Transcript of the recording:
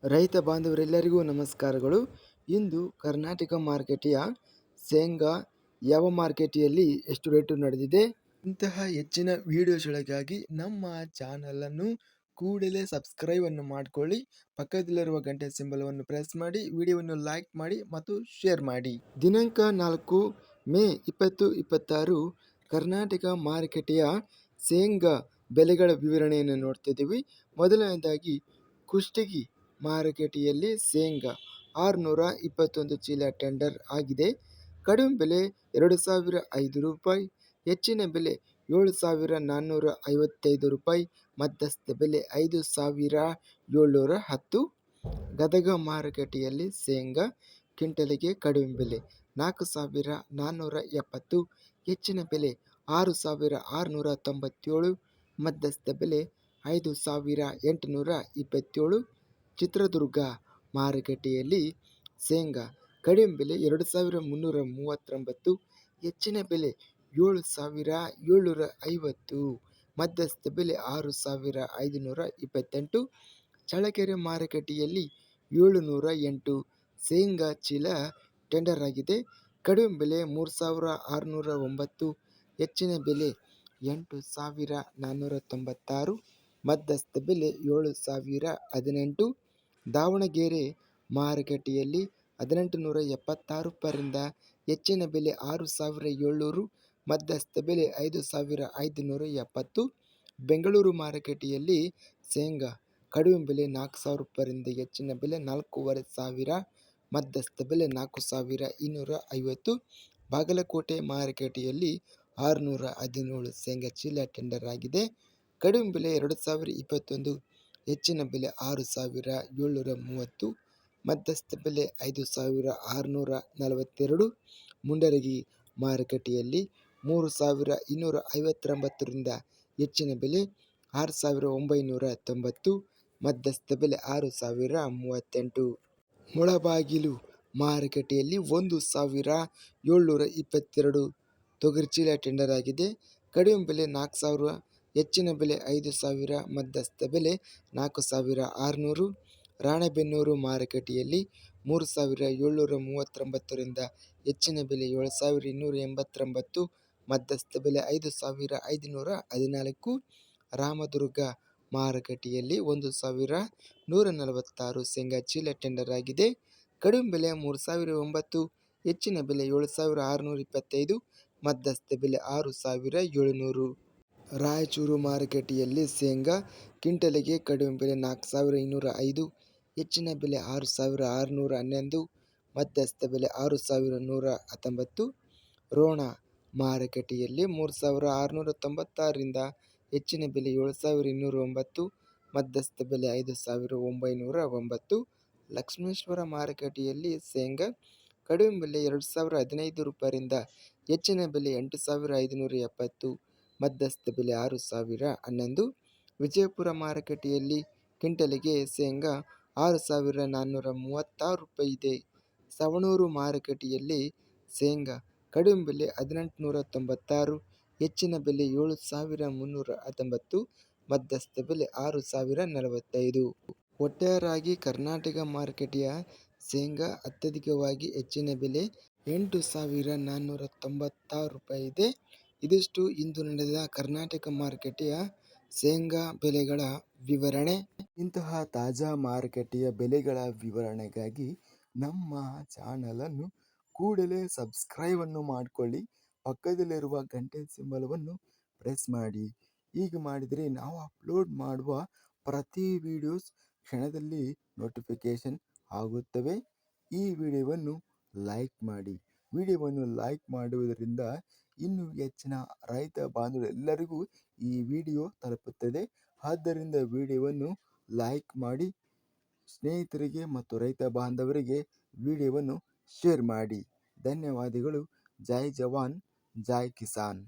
ರೈತ ಬಾಂಧವರೆಲ್ಲರಿಗೂ ನಮಸ್ಕಾರಗಳು. ಇಂದು ಕರ್ನಾಟಕ ಮಾರುಕಟ್ಟೆಯ ಶೇಂಗಾ ಯಾವ ಮಾರುಕಟ್ಟೆಯಲ್ಲಿ ಎಷ್ಟು ರೇಟು ನಡೆದಿದೆ, ಇಂತಹ ಹೆಚ್ಚಿನ ವಿಡಿಯೋಸ್ಗಳಿಗಾಗಿ ನಮ್ಮ ಚಾನಲನ್ನು ಕೂಡಲೇ ಸಬ್ಸ್ಕ್ರೈಬ್ ಅನ್ನು ಮಾಡಿಕೊಳ್ಳಿ. ಪಕ್ಕದಲ್ಲಿರುವ ಗಂಟೆ ಸಿಂಬಲವನ್ನು ಪ್ರೆಸ್ ಮಾಡಿ, ವಿಡಿಯೋವನ್ನು ಲೈಕ್ ಮಾಡಿ ಮತ್ತು ಶೇರ್ ಮಾಡಿ. ದಿನಾಂಕ 4 ಮೇ 2026 ಕರ್ನಾಟಕ ಮಾರುಕಟ್ಟೆಯ ಶೇಂಗಾ ಬೆಲೆಗಳ ವಿವರಣೆಯನ್ನು ನೋಡ್ತಿದ್ದೀವಿ. ಮೊದಲನೇದಾಗಿ ಕುಷ್ಟಗಿ ಮಾರುಕಟ್ಟೆಯಲ್ಲಿ ಶೇಂಗಾ 621 ಚೀಲ ಟೆಂಡರ್ ಆಗಿದೆ. ಕಡಿಮೆ ಬೆಲೆ 2,005 ರೂಪಾಯಿ, ಹೆಚ್ಚಿನ ಬೆಲೆ 7,455 ರೂಪಾಯಿ, ಮಧ್ಯಸ್ಥ ಬೆಲೆ 5,710. ಗದಗ ಮಾರುಕಟ್ಟೆಯಲ್ಲಿ ಶೇಂಗಾ ಕ್ವಿಂಟಲಿಗೆ ಕಡಿಮೆ ಬೆಲೆ 4,470, ಹೆಚ್ಚಿನ ಬೆಲೆ 6,697, ಮಧ್ಯಸ್ಥ ಬೆಲೆ 5,827. ಚಿತ್ರದುರ್ಗ ಮಾರುಕಟ್ಟೆಯಲ್ಲಿ ಶೇಂಗಾ ಕಡಿಮೆ ಬೆಲೆ 2,339, ಹೆಚ್ಚಿನ ಬೆಲೆ 7,750, ಮಧ್ಯಸ್ಥ ಬೆಲೆ 6,528. ಚಳ್ಳಕೆರೆ ಮಾರುಕಟ್ಟೆಯಲ್ಲಿ 708 ಶೇಂಗಾ ಚೀಲ ಟೆಂಡರ್ ಆಗಿದೆ. ಕಡಿಮೆ ಬೆಲೆ 3,609, ಹೆಚ್ಚಿನ ಬೆಲೆ 8,496, ಮಧ್ಯಸ್ಥ ಬೆಲೆ 7,018. ದಾವಣಗೆರೆ ಮಾರುಕಟ್ಟೆಯಲ್ಲಿ 1,876 ರೂಪಾಯಿಯಿಂದ ಹೆಚ್ಚಿನ ಬೆಲೆ 6,700, ಮಧ್ಯಸ್ಥ ಬೆಲೆ 5,570. ಬೆಂಗಳೂರು ಮಾರುಕಟ್ಟೆಯಲ್ಲಿ ಶೇಂಗಾ ಕಡಿಮೆ ಬೆಲೆ 4,000 ರೂಪಾಯಿಯಿಂದ ಹೆಚ್ಚಿನ ಬೆಲೆ 4,500, ಮಧ್ಯಸ್ಥ ಬೆಲೆ 4,250. ಬಾಗಲಕೋಟೆ ಮಾರುಕಟ್ಟೆಯಲ್ಲಿ 617 ಶೇಂಗಾ ಚೀಲ ಟೆಂಡರ್ ಆಗಿದೆ. ಕಡಿಮೆ ಬೆಲೆ 2,021, ಹೆಚ್ಚಿನ ಬೆಲೆ 6,730, ಮಧ್ಯಸ್ಥ ಬೆಲೆ 5,642. ಮುಂಡರಗಿ ಮಾರುಕಟ್ಟೆಯಲ್ಲಿ 3,259ರಿಂದ ಹೆಚ್ಚಿನ ಬೆಲೆ 6,990, ಮಧ್ಯಸ್ಥ ಬೆಲೆ 6,038. ಮುಳಬಾಗಿಲು ಮಾರುಕಟ್ಟೆಯಲ್ಲಿ 1,722 ತೊಗರಿ ಚೀಲ ಟೆಂಡರ್ ಆಗಿದೆ. ಕಡಿಮೆ ಬೆಲೆ 4,000, ಹೆಚ್ಚಿನ ಬೆಲೆ 5,000, ಮಧ್ಯಸ್ಥ ಬೆಲೆ 4,600. ರಾಣೆಬೆನ್ನೂರು ಮಾರುಕಟ್ಟೆಯಲ್ಲಿ 3,739ರಿಂದ ಹೆಚ್ಚಿನ ಬೆಲೆ 7,289, ಮಧ್ಯಸ್ಥ ಬೆಲೆ 5,514. ರಾಮದುರ್ಗ ಮಾರುಕಟ್ಟೆಯಲ್ಲಿ 1,146 ಶೇಂಗಾ ಚೀಲ ಟೆಂಡರ್ ಆಗಿದೆ. ಕಡಿಮೆ ಬೆಲೆ 3,009, ಹೆಚ್ಚಿನ ಬೆಲೆ 7,625, ಮಧ್ಯಸ್ಥ ಬೆಲೆ 6,700. ರಾಯಚೂರು ಮಾರುಕಟ್ಟೆಯಲ್ಲಿ ಶೇಂಗಾ ಕ್ವಿಂಟಲಿಗೆ ಕಡಿಮೆ ಬೆಲೆ 4,205, ಹೆಚ್ಚಿನ ಬೆಲೆ 6,611, ಮಧ್ಯಸ್ಥ ಬೆಲೆ 6,119. ರೋಣ ಮಾರುಕಟ್ಟೆಯಲ್ಲಿ 3,696ರಿಂದ ಹೆಚ್ಚಿನ ಬೆಲೆ 7,209, ಮಧ್ಯಸ್ಥ ಬೆಲೆ 5,909. ಲಕ್ಷ್ಮೇಶ್ವರ ಮಾರುಕಟ್ಟೆಯಲ್ಲಿ ಶೇಂಗಾ ಕಡಿಮೆ ಬೆಲೆ 2,015 ರೂಪಾಯಿಯಿಂದ ಹೆಚ್ಚಿನ ಬೆಲೆ 8,570, ಮಧ್ಯಸ್ಥ ಬೆಲೆ 6,011. ವಿಜಯಪುರ ಮಾರುಕಟ್ಟೆಯಲ್ಲಿ ಕ್ವಿಂಟಲಿಗೆ ಶೇಂಗಾ 6,436 ರೂಪಾಯಿ ಇದೆ. ಸವಣೂರು ಮಾರುಕಟ್ಟೆಯಲ್ಲಿ ಶೇಂಗಾ ಕಡಿಮೆ ಬೆಲೆ 1,896, ಹೆಚ್ಚಿನ ಬೆಲೆ 7,319, ಮಧ್ಯಸ್ಥ ಬೆಲೆ 6,045. ಒಟ್ಟಾರೆಯಾಗಿ ಕರ್ನಾಟಕ ಮಾರುಕಟ್ಟೆಯ ಶೇಂಗಾ ಅತ್ಯಧಿಕವಾಗಿ ಹೆಚ್ಚಿನ ಬೆಲೆ 8,496 ರೂಪಾಯಿ ಇದೆ. ಇದಿಷ್ಟು ಇಂದು ನಡೆದ ಕರ್ನಾಟಕ ಮಾರುಕಟ್ಟೆಯ ಶೇಂಗಾ ಬೆಲೆಗಳ ವಿವರಣೆ. ಇಂತಹ ತಾಜಾ ಮಾರುಕಟ್ಟೆಯ ಬೆಲೆಗಳ ವಿವರಣೆಗಾಗಿ ನಮ್ಮ ಚಾನಲನ್ನು ಕೂಡಲೇ ಸಬ್ಸ್ಕ್ರೈಬ್ ಅನ್ನು ಮಾಡಿಕೊಳ್ಳಿ. ಪಕ್ಕದಲ್ಲಿರುವ ಗಂಟೆ ಸಿಂಬಲವನ್ನು ಪ್ರೆಸ್ ಮಾಡಿ. ಹೀಗೆ ಮಾಡಿದರೆ ನಾವು ಅಪ್ಲೋಡ್ ಮಾಡುವ ಪ್ರತಿ ವಿಡಿಯೋಸ್ ಕ್ಷಣದಲ್ಲಿ ನೋಟಿಫಿಕೇಶನ್ ಆಗುತ್ತವೆ. ಈ ವಿಡಿಯೋವನ್ನು ಲೈಕ್ ಮಾಡಿ. ವಿಡಿಯೋವನ್ನು ಲೈಕ್ ಮಾಡುವುದರಿಂದ ಇನ್ನೂ ಹೆಚ್ಚಿನ ರೈತ ಬಾಂಧವರೆಲ್ಲರಿಗೂ ಈ ವಿಡಿಯೋ ತಲುಪುತ್ತದೆ. ಆದ್ದರಿಂದ ವಿಡಿಯೋವನ್ನು ಲೈಕ್ ಮಾಡಿ, ಸ್ನೇಹಿತರಿಗೆ ಮತ್ತು ರೈತ ಬಾಂಧವರಿಗೆ ವಿಡಿಯೋವನ್ನು ಶೇರ್ ಮಾಡಿ. ಧನ್ಯವಾದಗಳು. ಜೈ ಜವಾನ್, ಜೈ ಕಿಸಾನ್.